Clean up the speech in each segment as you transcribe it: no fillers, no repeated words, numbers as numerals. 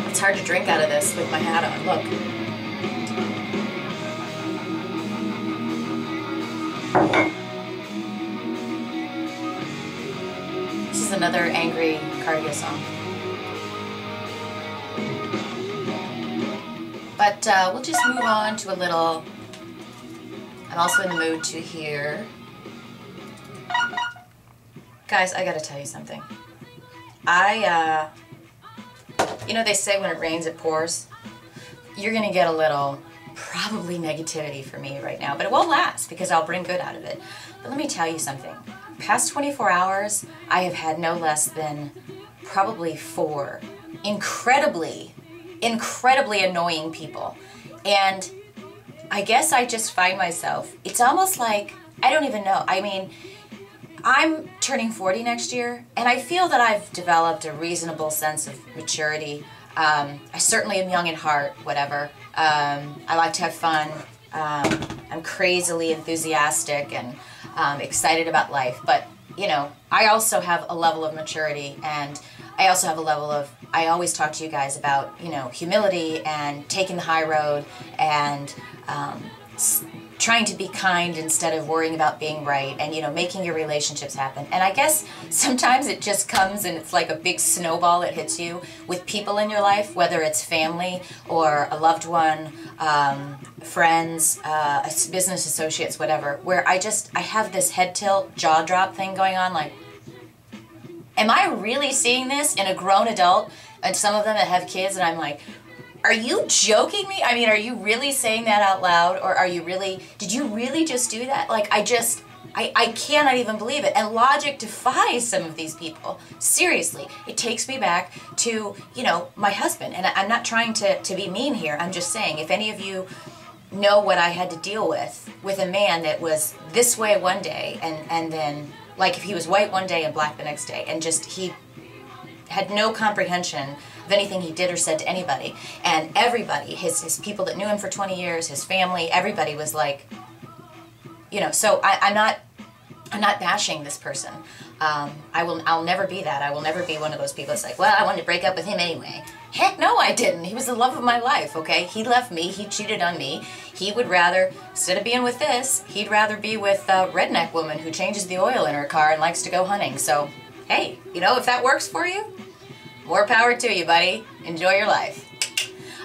It's hard to drink out of this with my hat on. Look. This is another angry cardio song. But we'll just move on to a little. I'm also in the mood to hear. Guys, I gotta tell you something. You know, they say when it rains, it pours. You're gonna get a little, probably negativity for me right now, but it won't last because I'll bring good out of it. But let me tell you something. Past 24 hours, I have had no less than probably 4 incredibly annoying people. And I guess I just find myself, it's almost like, I don't even know. I mean, I'm turning 40 next year, and I feel that I've developed a reasonable sense of maturity. I certainly am young at heart, whatever. I like to have fun. I'm crazily enthusiastic and excited about life. But, you know, I also have a level of maturity, and I also have a level of, I always talk to you guys about, you know, humility and taking the high road and trying to be kind instead of worrying about being right, and, you know, making your relationships happen. And I guess sometimes it just comes and it's like a big snowball that hits you with people in your life, whether it's family or a loved one, friends, business associates, whatever, where I have this head tilt, jaw drop thing going on, like, am I really seeing this in a grown adult? And some of them that have kids, and I'm like, are you joking me? I mean, are you really saying that out loud? Or are you really, did you really just do that? Like, I cannot even believe it. And logic defies some of these people. Seriously, it takes me back to, you know, my husband. And I'm not trying to be mean here. I'm just saying, if any of you know what I had to deal with a man that was this way one day, and then, like, if he was white one day and black the next day, and just, he had no comprehension of anything he did or said to anybody. And everybody, his people that knew him for 20 years, his family, everybody was like, you know, so I'm not bashing this person. I'll never be that. I will never be one of those people that's like, well, I wanted to break up with him anyway. Heck no, I didn't. He was the love of my life, okay? He left me. He cheated on me. He would rather, instead of being with this, he'd rather be with a redneck woman who changes the oil in her car and likes to go hunting. So, hey, you know, if that works for you, more power to you, buddy. Enjoy your life.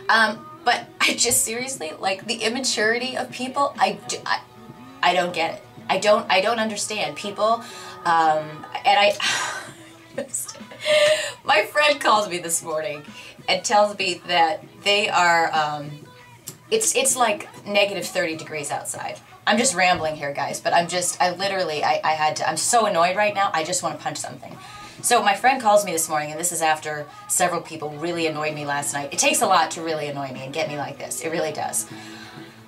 But I just seriously, like, the immaturity of people, I don't get it. I don't understand people. My friend calls me this morning and tells me that they are, it's like negative 30 degrees outside. I'm just rambling here, guys, but I'm so annoyed right now, I just want to punch something. So my friend calls me this morning, and this is after several people really annoyed me last night. It takes a lot to really annoy me and get me like this. It really does.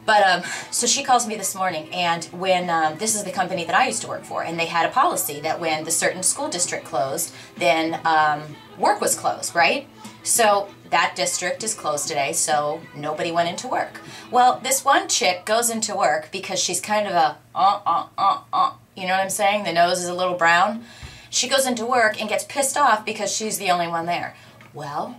But, so she calls me this morning, and when, this is the company that I used to work for, and they had a policy that when the certain school district closed, then work was closed, right? So that district is closed today, so nobody went into work. Well, this one chick goes into work because she's kind of a, you know what I'm saying? The nose is a little brown. She goes into work and gets pissed off because she's the only one there. Well,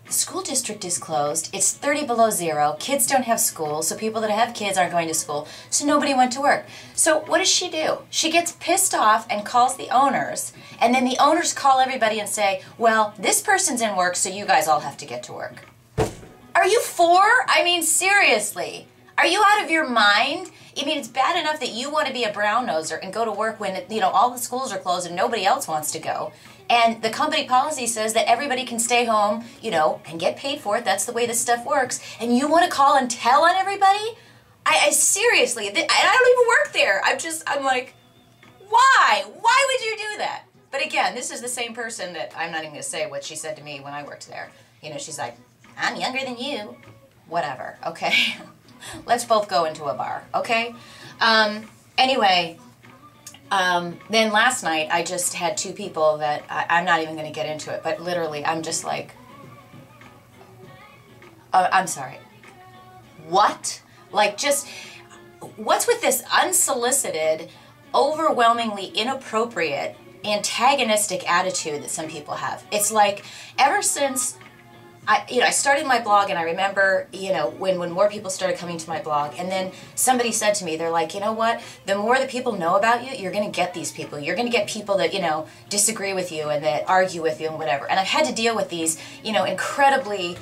the school district is closed. It's 30 below zero. Kids don't have school, so people that have kids aren't going to school, so nobody went to work. So what does she do? She gets pissed off and calls the owners, and then the owners call everybody and say, well, this person's in work, so you guys all have to get to work. Are you four? I mean, seriously. Are you out of your mind? I mean, it's bad enough that you want to be a brown-noser and go to work when, you know, all the schools are closed and nobody else wants to go. And the company policy says that everybody can stay home, you know, and get paid for it. That's the way this stuff works. And you want to call and tell on everybody? I seriously, I don't even work there. I'm like, why? Why would you do that? But again, this is the same person that, I'm not even going to say what she said to me when I worked there. You know, she's like, I'm younger than you. Whatever, okay? Let's both go into a bar, okay? Anyway, then last night I just had two people that I'm not even going to get into it, but literally I'm just like, I'm sorry. What? Like, just, what's with this unsolicited, overwhelmingly inappropriate, antagonistic attitude that some people have. It's like, ever since I started my blog, and I remember, when more people started coming to my blog, and then somebody said to me, they're like, you know what, the more that people know about you, you're going to get these people. You're going to get people that, disagree with you and that argue with you and whatever. And I've had to deal with these, incredibly,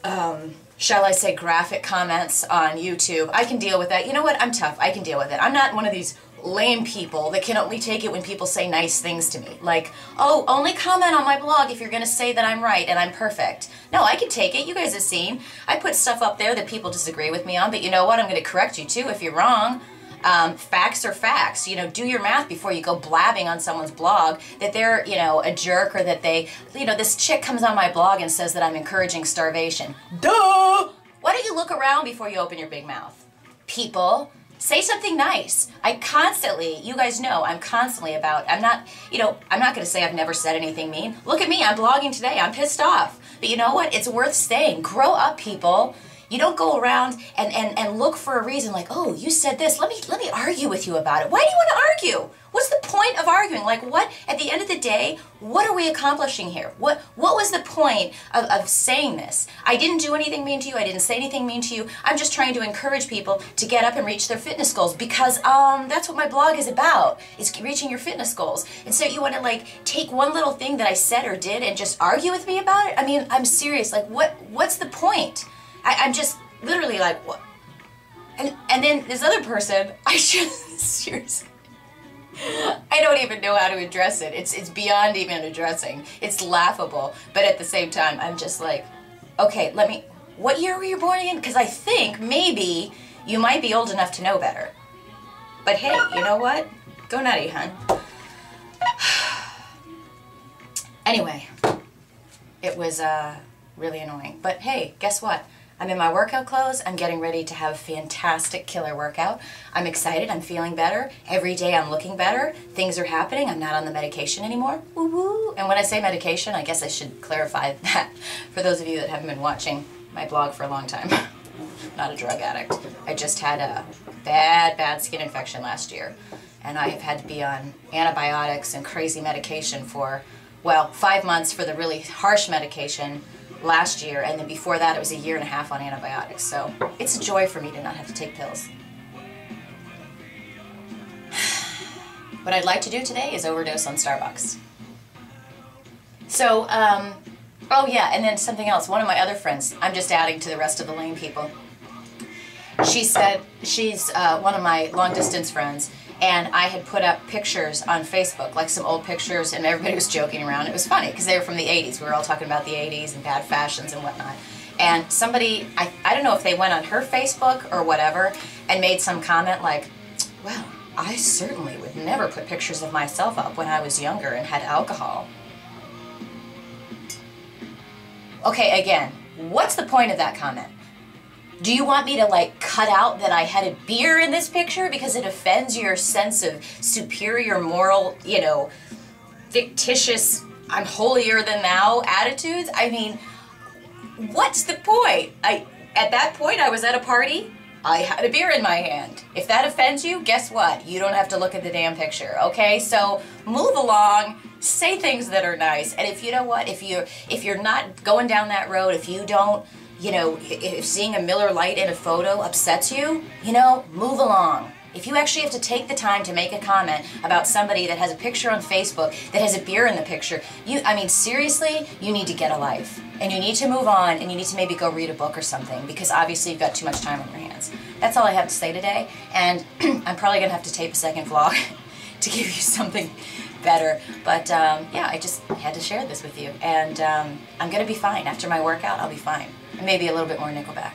shall I say, graphic comments on YouTube. I can deal with that. You know what? I'm tough. I can deal with it. I'm not one of these lame people that can only take it when people say nice things to me. Like, oh, only comment on my blog if you're going to say that I'm right and I'm perfect. No, I can take it. You guys have seen. I put stuff up there that people disagree with me on, but you know what? I'm going to correct you too if you're wrong. Facts are facts. Do your math before you go blabbing on someone's blog that they're, a jerk, or that they, this chick comes on my blog and says that I'm encouraging starvation. Duh! Why don't you look around before you open your big mouth? People, say something nice. You guys know, I'm constantly about, I'm not going to say I've never said anything mean. Look at me, I'm blogging today, I'm pissed off. But you know what? It's worth saying. Grow up, people. You don't go around and look for a reason like, oh, you said this, let me argue with you about it. Why do you want to argue? What's the point of arguing? Like, what, at the end of the day, what are we accomplishing here? What was the point of saying this? I didn't do anything mean to you, I didn't say anything mean to you. I'm just trying to encourage people to get up and reach their fitness goals, because that's what my blog is about, is reaching your fitness goals. And so you want to like take one little thing that I said or did and just argue with me about it? I mean, I'm serious, like what's the point? I'm just literally like, what? And then this other person, seriously, I don't even know how to address it. It's beyond even addressing. It's laughable. But at the same time, I'm just like, okay, what year were you born again? Because I think maybe you might be old enough to know better. But hey, you know what? Go nutty, hun. Anyway, it was really annoying. But hey, guess what? I'm in my workout clothes. I'm getting ready to have a fantastic killer workout. I'm excited. I'm feeling better. Every day I'm looking better. Things are happening. I'm not on the medication anymore. Woo-woo. And when I say medication, I guess I should clarify that for those of you that haven't been watching my blog for a long time. Not a drug addict. I just had a bad skin infection last year. And I have had to be on antibiotics and crazy medication for, well, 5 months for the really harsh medication last year, and then before that it was a year and a half on antibiotics. So it's a joy for me to not have to take pills. What I'd like to do today is overdose on Starbucks. So, oh yeah, and then something else. One of my other friends, I'm just adding to the rest of the lame people. She said, she's one of my long distance friends, and I had put up pictures on Facebook, like some old pictures, and everybody was joking around. It was funny, because they were from the 80s. We were all talking about the 80s and bad fashions and whatnot. And somebody, I don't know if they went on her Facebook or whatever, and made some comment like, well, I certainly would never put pictures of myself up when I was younger and had alcohol. Okay, again, what's the point of that comment? Do you want me to like cut out that I had a beer in this picture because it offends your sense of superior moral, fictitious, I'm holier than thou attitudes? I mean, what's the point? At that point I was at a party, I had a beer in my hand. If that offends you, guess what? You don't have to look at the damn picture, okay? So move along, say things that are nice, and if you know what, if you're not going down that road, if you don't, if seeing a Miller Lite in a photo upsets you, move along. If you actually have to take the time to make a comment about somebody that has a picture on Facebook that has a beer in the picture, seriously, you need to get a life. And you need to move on, and you need to maybe go read a book or something, because obviously you've got too much time on your hands. That's all I have to say today, and I'm probably going to have to tape a second vlog to give you something better. But yeah, I just had to share this with you, and I'm going to be fine. After my workout, I'll be fine. And maybe a little bit more Nickelback,